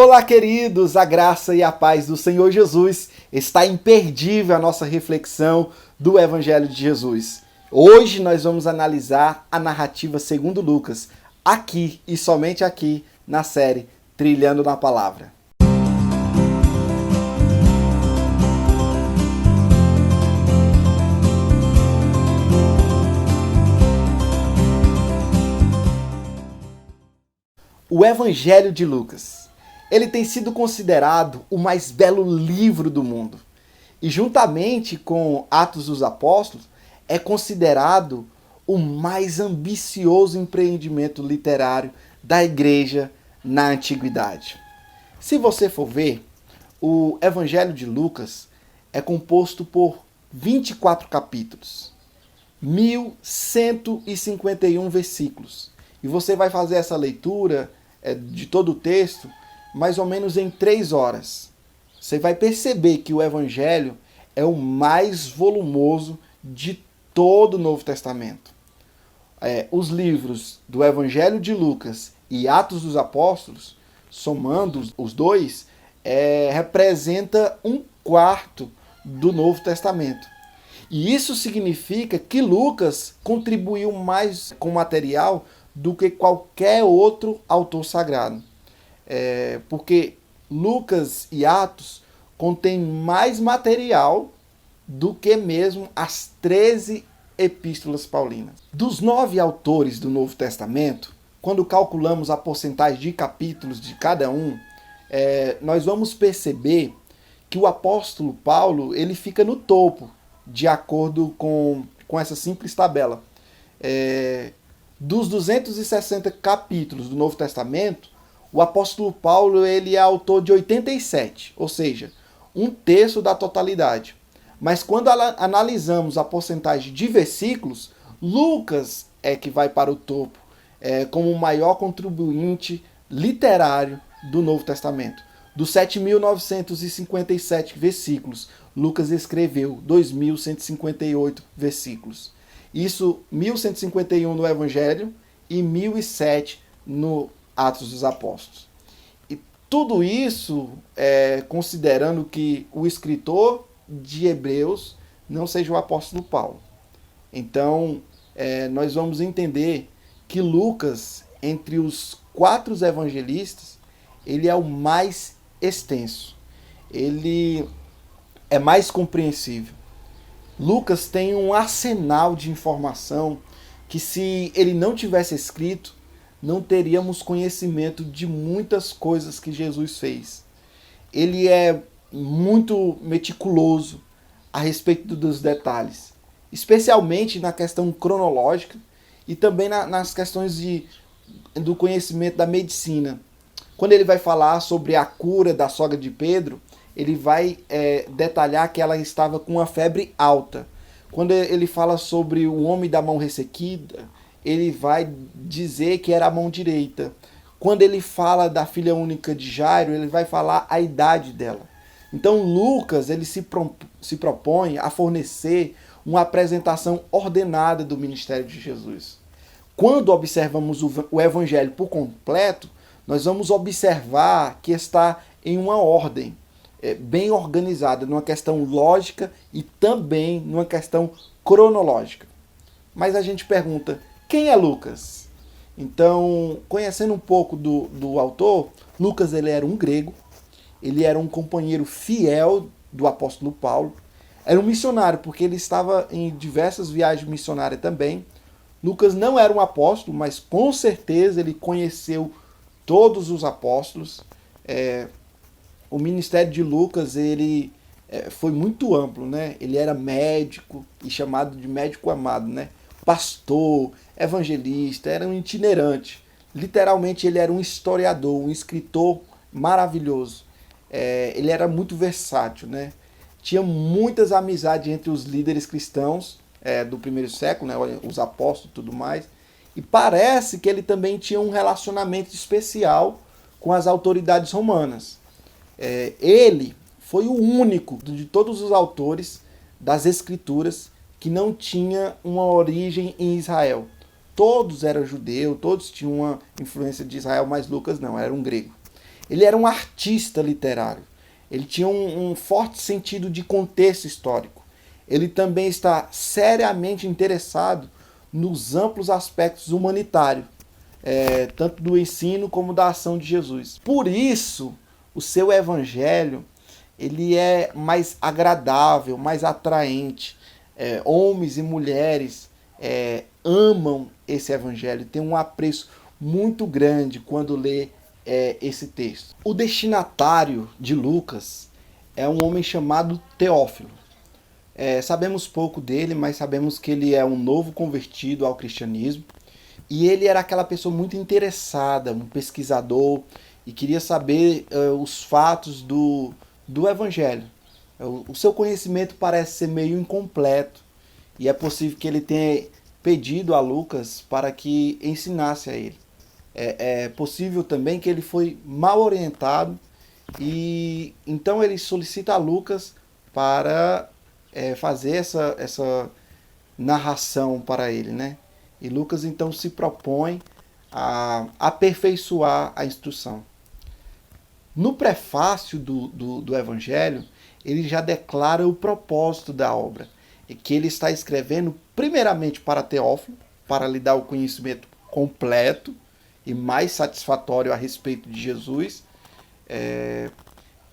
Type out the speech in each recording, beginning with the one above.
Olá, queridos, a graça e a paz do Senhor Jesus. Está imperdível a nossa reflexão do Evangelho de Jesus. Hoje nós vamos analisar a narrativa segundo Lucas, aqui e somente aqui na série Trilhando na Palavra. O Evangelho de Lucas. Ele tem sido considerado o mais belo livro do mundo. E juntamente com Atos dos Apóstolos, é considerado o mais ambicioso empreendimento literário da igreja na antiguidade. Se você for ver, o Evangelho de Lucas é composto por 24 capítulos, 1151 versículos. E você vai fazer essa leitura de todo o texto mais ou menos em 3 horas. Você vai perceber que o Evangelho é o mais volumoso de todo o Novo Testamento. Os livros do Evangelho de Lucas e Atos dos Apóstolos, somando os dois, representa 1/4 do Novo Testamento. E isso significa que Lucas contribuiu mais com material do que qualquer outro autor sagrado. Porque Lucas e Atos contêm mais material do que mesmo as 13 epístolas paulinas. Dos 9 autores do Novo Testamento, quando calculamos a porcentagem de capítulos de cada um, nós vamos perceber que o apóstolo Paulo ele fica no topo, de acordo com essa simples tabela. Dos 260 capítulos do Novo Testamento, o apóstolo Paulo ele é autor de 87, ou seja, 1/3 da totalidade. Mas quando analisamos a porcentagem de versículos, Lucas é que vai para o topo, como o maior contribuinte literário do Novo Testamento. Dos 7.957 versículos, Lucas escreveu 2.158 versículos. Isso 1.151 no Evangelho e 1.007 no Atos dos Apóstolos. E tudo isso considerando que o escritor de Hebreus não seja o apóstolo Paulo. Então, nós vamos entender que Lucas, entre os 4 evangelistas, ele é o mais extenso. Ele é mais compreensível. Lucas tem um arsenal de informação que, se ele não tivesse escrito, não teríamos conhecimento de muitas coisas que Jesus fez. Ele é muito meticuloso a respeito dos detalhes, especialmente na questão cronológica e também nas questões do conhecimento da medicina. Quando ele vai falar sobre a cura da sogra de Pedro, ele vai detalhar que ela estava com uma febre alta. Quando ele fala sobre o homem da mão ressequida, ele vai dizer que era a mão direita. Quando ele fala da filha única de Jairo, ele vai falar a idade dela. Então Lucas ele se propõe a fornecer uma apresentação ordenada do ministério de Jesus. Quando observamos o Evangelho por completo, nós vamos observar que está em uma ordem bem organizada, numa questão lógica e também numa questão cronológica. Mas a gente pergunta, quem é Lucas? Então, conhecendo um pouco do autor, Lucas ele era um grego, ele era um companheiro fiel do apóstolo Paulo, era um missionário, porque ele estava em diversas viagens missionárias também. Lucas não era um apóstolo, mas com certeza ele conheceu todos os apóstolos. O ministério de Lucas ele foi muito amplo, né? Ele era médico e chamado de médico amado, né? Pastor, evangelista, era um itinerante. Literalmente ele era um historiador, um escritor maravilhoso. Ele era muito versátil, né? Tinha muitas amizades entre os líderes cristãos do primeiro século, né? Os apóstolos e tudo mais. E parece que ele também tinha um relacionamento especial com as autoridades romanas. Ele foi o único de todos os autores das Escrituras que não tinha uma origem em Israel. Todos eram judeus, todos tinham uma influência de Israel, mas Lucas não, era um grego. Ele era um artista literário. Ele tinha um forte sentido de contexto histórico. Ele também está seriamente interessado nos amplos aspectos humanitários, tanto do ensino como da ação de Jesus. Por isso, o seu evangelho ele é mais agradável, mais atraente. Homens e mulheres amam esse evangelho, tem um apreço muito grande quando lê esse texto. O destinatário de Lucas é um homem chamado Teófilo. Sabemos pouco dele, mas sabemos que ele é um novo convertido ao cristianismo. E ele era aquela pessoa muito interessada, um pesquisador, e queria saber os fatos do evangelho. O seu conhecimento parece ser meio incompleto, e é possível que ele tenha pedido a Lucas para que ensinasse a ele. É possível também que ele foi mal orientado, e então ele solicita a Lucas para fazer essa narração para ele, né? E Lucas então se propõe a aperfeiçoar a instrução. No prefácio do Evangelho, ele já declara o propósito da obra, que ele está escrevendo primeiramente para Teófilo, para lhe dar o conhecimento completo e mais satisfatório a respeito de Jesus,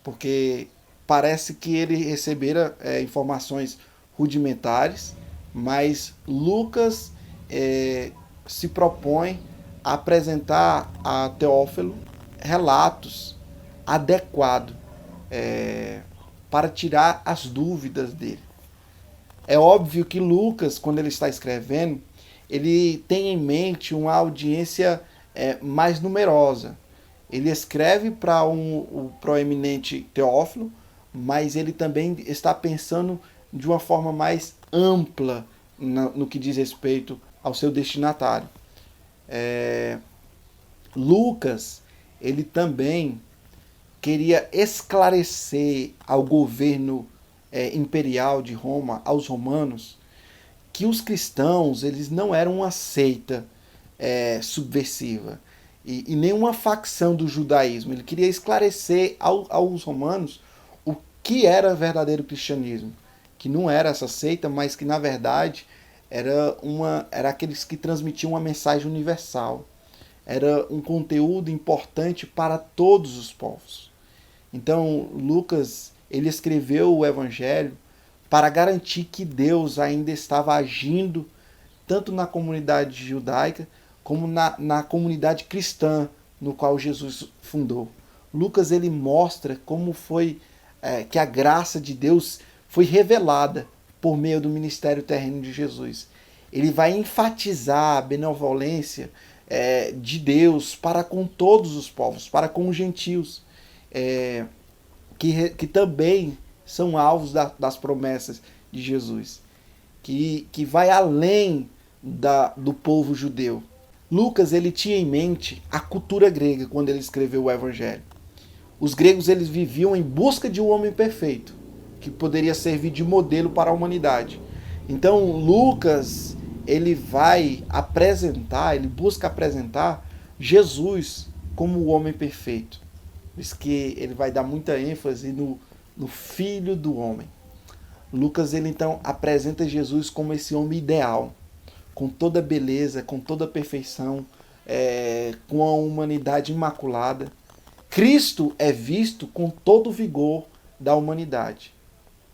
porque parece que ele recebera informações rudimentares, mas Lucas se propõe a apresentar a Teófilo relatos adequados para tirar as dúvidas dele. É óbvio que Lucas, quando ele está escrevendo, ele tem em mente uma audiência mais numerosa. Ele escreve para o proeminente Teófilo, mas ele também está pensando de uma forma mais ampla no que diz respeito ao seu destinatário. Lucas, ele também queria esclarecer ao governo imperial de Roma, aos romanos, que os cristãos eles não eram uma seita subversiva e nenhuma facção do judaísmo. Ele queria esclarecer aos romanos o que era verdadeiro cristianismo, que não era essa seita, mas que na verdade era aqueles que transmitiam uma mensagem universal. Era um conteúdo importante para todos os povos. Então, Lucas, ele escreveu o Evangelho para garantir que Deus ainda estava agindo tanto na comunidade judaica como na comunidade cristã no qual Jesus fundou. Lucas, ele mostra como foi que a graça de Deus foi revelada por meio do ministério terreno de Jesus. Ele vai enfatizar a benevolência de Deus para com todos os povos, para com os gentios, que também são alvos das promessas de Jesus, que vai além do povo judeu. Lucas, ele tinha em mente a cultura grega quando ele escreveu o Evangelho. Os gregos eles viviam em busca de um homem perfeito, que poderia servir de modelo para a humanidade. Então Lucas, ele busca apresentar Jesus como o homem perfeito. Por isso que ele vai dar muita ênfase no Filho do Homem. Lucas, ele então apresenta Jesus como esse homem ideal, com toda beleza, com toda perfeição, com a humanidade imaculada. Cristo é visto com todo o vigor da humanidade.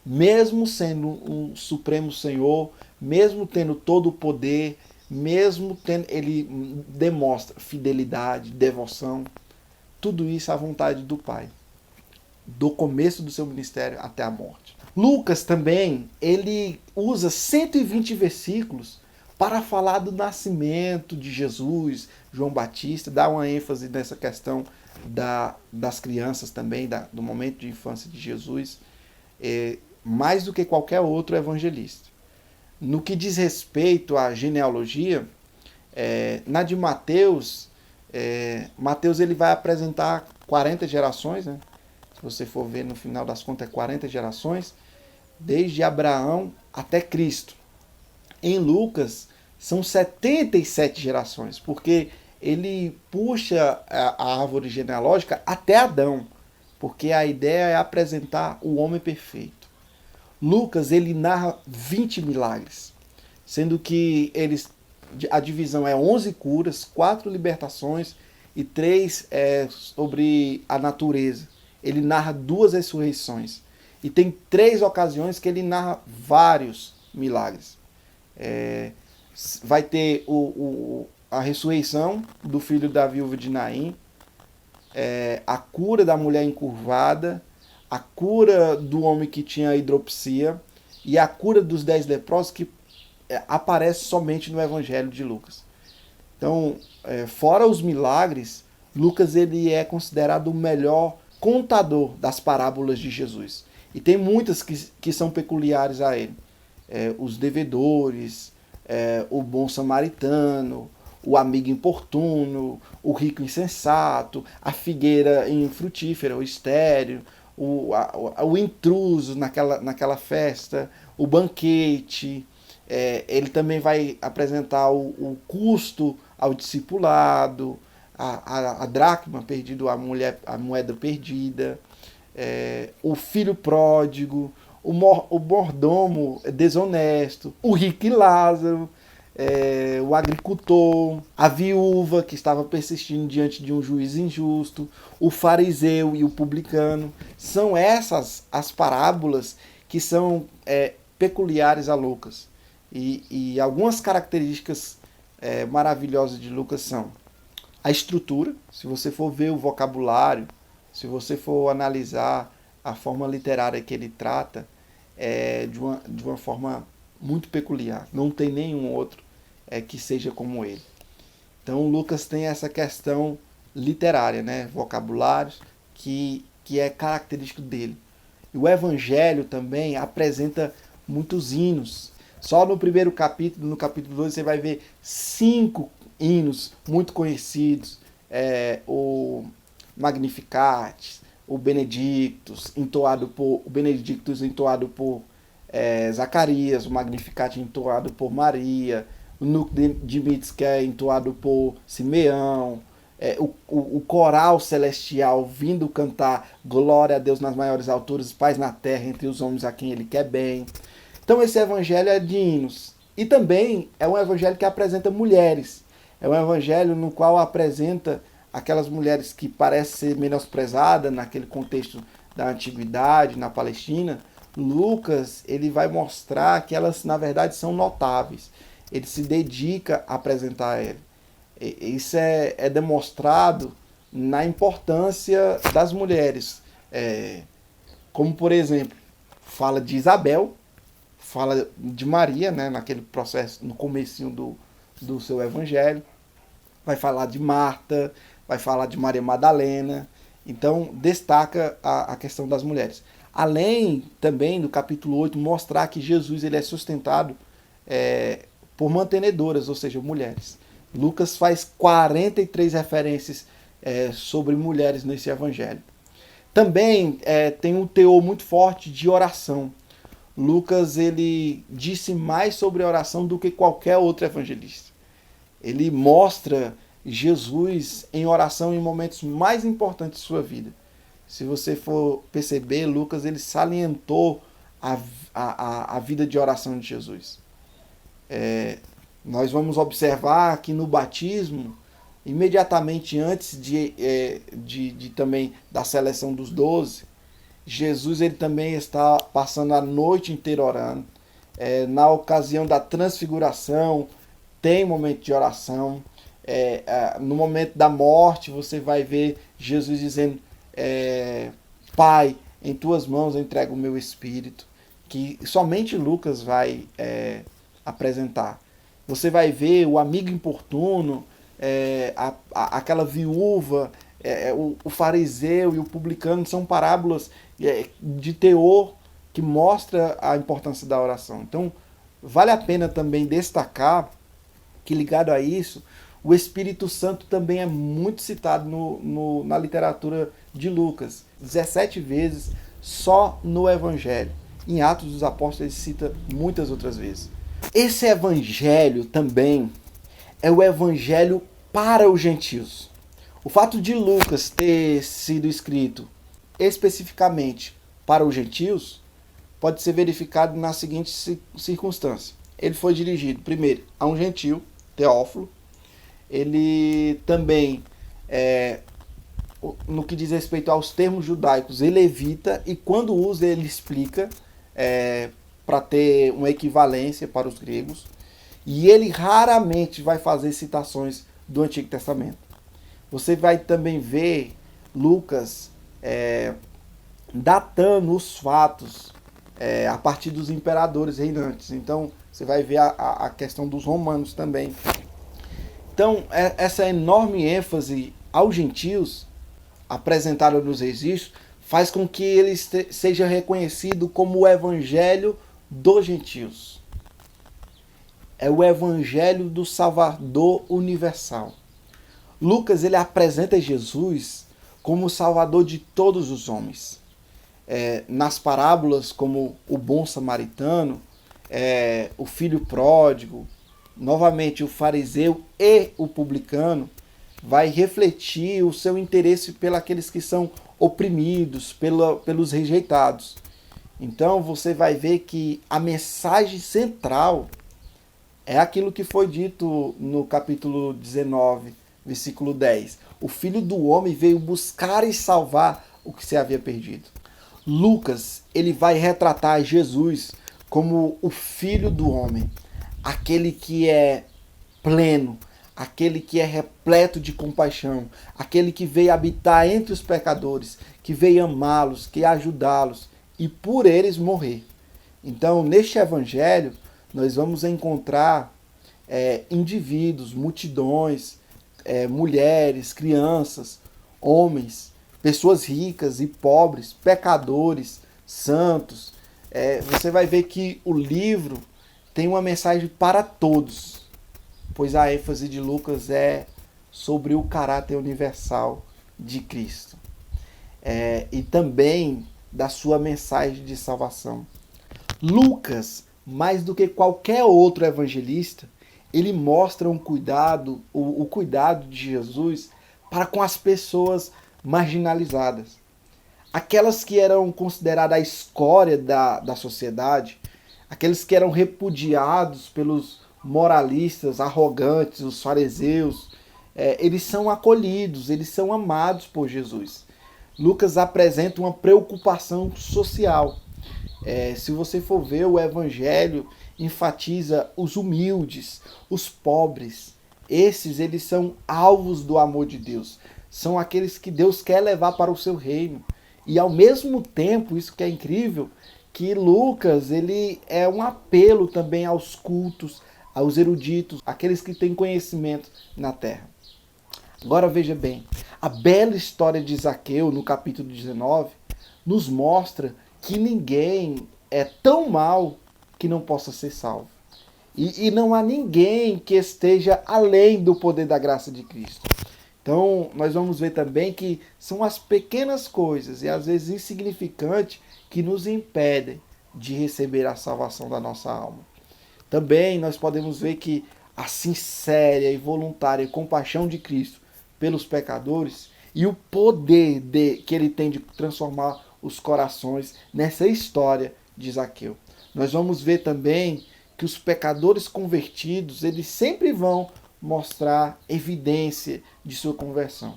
Mesmo sendo um supremo Senhor, mesmo tendo todo o poder, ele demonstra fidelidade, devoção, tudo isso à vontade do Pai, do começo do seu ministério até a morte. Lucas também, ele usa 120 versículos para falar do nascimento de Jesus, João Batista, dá uma ênfase nessa questão das crianças também, do momento de infância de Jesus, mais do que qualquer outro evangelista. No que diz respeito à genealogia, na de Mateus, Mateus ele vai apresentar 40 gerações, né? Se você for ver no final das contas, 40 gerações, desde Abraão até Cristo. Em Lucas, são 77 gerações, porque ele puxa a árvore genealógica até Adão, porque a ideia é apresentar o homem perfeito. Lucas, ele narra 20 milagres, sendo que a divisão é 11 curas, 4 libertações e 3 sobre a natureza. Ele narra 2 ressurreições. E tem 3 ocasiões que ele narra vários milagres. Vai ter a ressurreição do filho da viúva de Naim, a cura da mulher encurvada, a cura do homem que tinha hidropsia e a cura dos 10 leprosos, que aparece somente no Evangelho de Lucas. Então, fora os milagres, Lucas ele é considerado o melhor contador das parábolas de Jesus. E tem muitas que são peculiares a ele. Os devedores, o bom samaritano, o amigo importuno, o rico insensato, a figueira infrutífera, o estéril, o intruso naquela festa, o banquete. Ele também vai apresentar o custo ao discipulado, a dracma perdida, a moeda perdida, o filho pródigo, o mordomo desonesto, o rico e Lázaro, o agricultor, a viúva que estava persistindo diante de um juiz injusto, o fariseu e o publicano. São essas as parábolas que são peculiares a Lucas. E algumas características maravilhosas de Lucas são a estrutura. Se você for ver o vocabulário, se você for analisar a forma literária que ele trata, de uma forma muito peculiar. Não tem nenhum outro que seja como ele. Então Lucas tem essa questão literária, né? Vocabulários, que é característico dele. E o Evangelho também apresenta muitos hinos. Só no primeiro capítulo, no capítulo 2, você vai ver 5 hinos muito conhecidos. O Magnificat, o Benedictus, entoado por Zacarias, o Magnificat entoado por Maria, o Nunc Dimittis, que é entoado por Simeão, o coral celestial vindo cantar glória a Deus nas maiores alturas, paz na terra entre os homens a quem ele quer bem. Então esse evangelho é de hinos. E também é um evangelho que apresenta mulheres. É um evangelho no qual apresenta aquelas mulheres que parecem ser menosprezadas naquele contexto da antiguidade, na Palestina. Lucas ele vai mostrar que elas, na verdade, são notáveis. Ele se dedica a apresentar ela. Isso é demonstrado na importância das mulheres. Como, por exemplo, fala de Isabel, fala de Maria, né, naquele processo, no comecinho do seu evangelho. Vai falar de Marta, vai falar de Maria Madalena. Então, destaca a questão das mulheres. Além, também, do capítulo 8, mostrar que Jesus ele é sustentado por mantenedoras, ou seja, mulheres. Lucas faz 43 referências sobre mulheres nesse evangelho. Também tem um teor muito forte de oração. Lucas ele disse mais sobre oração do que qualquer outro evangelista. Ele mostra Jesus em oração em momentos mais importantes de sua vida. Se você for perceber, Lucas ele salientou a vida de oração de Jesus. Nós vamos observar que no batismo, imediatamente antes também da seleção dos 12, Jesus ele também está passando a noite inteira orando. Na ocasião da transfiguração, tem momento de oração. No momento da morte, você vai ver Jesus dizendo: Pai, em tuas mãos eu entrego o meu espírito, que somente Lucas vai apresentar. Você vai ver o amigo importuno, aquela viúva, o fariseu e o publicano. São parábolas de teor que mostra a importância da oração. Então, vale a pena também destacar que, ligado a isso, o Espírito Santo também é muito citado na literatura de Lucas. 17 vezes só no Evangelho. Em Atos dos Apóstolos ele cita muitas outras vezes. Esse Evangelho também é o Evangelho para os gentios. O fato de Lucas ter sido escrito especificamente para os gentios pode ser verificado na seguinte circunstância. Ele foi dirigido, primeiro, a um gentio, Teófilo. Ele também, no que diz respeito aos termos judaicos, ele evita, e quando usa, ele explica, para ter uma equivalência para os gregos. E ele raramente vai fazer citações do Antigo Testamento. Você vai também ver Lucas datando os fatos a partir dos imperadores reinantes. Então, você vai ver a questão dos romanos também. Então, essa enorme ênfase aos gentios, apresentada nos registros, faz com que ele seja reconhecido como o evangelho dos gentios. É o evangelho do Salvador universal. Lucas, ele apresenta Jesus como o Salvador de todos os homens. Nas parábolas como o bom samaritano, o filho pródigo, novamente o fariseu e o publicano, vai refletir o seu interesse pelos que são oprimidos, pelos rejeitados. Então você vai ver que a mensagem central é aquilo que foi dito no capítulo 19, versículo 10. O Filho do Homem veio buscar e salvar o que se havia perdido. Lucas, ele vai retratar Jesus como o Filho do Homem, aquele que é pleno, aquele que é repleto de compaixão, aquele que veio habitar entre os pecadores, que veio amá-los, que ajudá-los e por eles morrer. Então, neste evangelho, nós vamos encontrar indivíduos, multidões, mulheres, crianças, homens, pessoas ricas e pobres, pecadores, santos. Você vai ver que o livro tem uma mensagem para todos, pois a ênfase de Lucas é sobre o caráter universal de Cristo, e também da sua mensagem de salvação. Lucas, mais do que qualquer outro evangelista, ele mostra o cuidado de Jesus para com as pessoas marginalizadas. Aquelas que eram consideradas a escória da sociedade, aqueles que eram repudiados pelos moralistas arrogantes, os fariseus, eles são acolhidos, eles são amados por Jesus. Lucas apresenta uma preocupação social. Se você for ver, o evangelho enfatiza os humildes, os pobres. Eles são alvos do amor de Deus. São aqueles que Deus quer levar para o seu reino. E ao mesmo tempo, isso que é incrível, que Lucas, ele é um apelo também aos cultos, aos eruditos, aqueles que têm conhecimento na terra. Agora veja bem, a bela história de Zaqueu, no capítulo 19, nos mostra que ninguém é tão mau que não possa ser salvo. E não há ninguém que esteja além do poder da graça de Cristo. Então, nós vamos ver também que são as pequenas coisas, e às vezes insignificantes, que nos impedem de receber a salvação da nossa alma. Também nós podemos ver que a sincera e voluntária compaixão de Cristo pelos pecadores e o poder que ele tem de transformar os corações nessa história de Zaqueu. Nós vamos ver também que os pecadores convertidos, eles sempre vão mostrar evidência de sua conversão.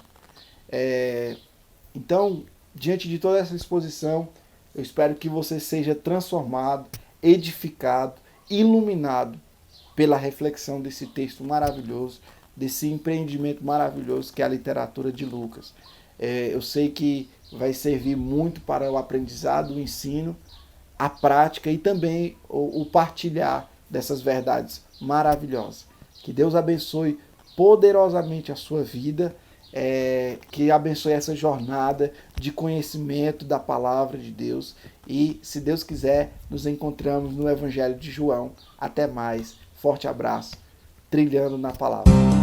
Então, diante de toda essa exposição, eu espero que você seja transformado, edificado, iluminado pela reflexão desse texto maravilhoso, desse empreendimento maravilhoso que é a literatura de Lucas. Eu sei que vai servir muito para o aprendizado, o ensino, a prática e também o partilhar dessas verdades maravilhosas. Que Deus abençoe poderosamente a sua vida, que abençoe essa jornada de conhecimento da palavra de Deus. E, se Deus quiser, nos encontramos no Evangelho de João. Até mais. Forte abraço. Trilhando na palavra.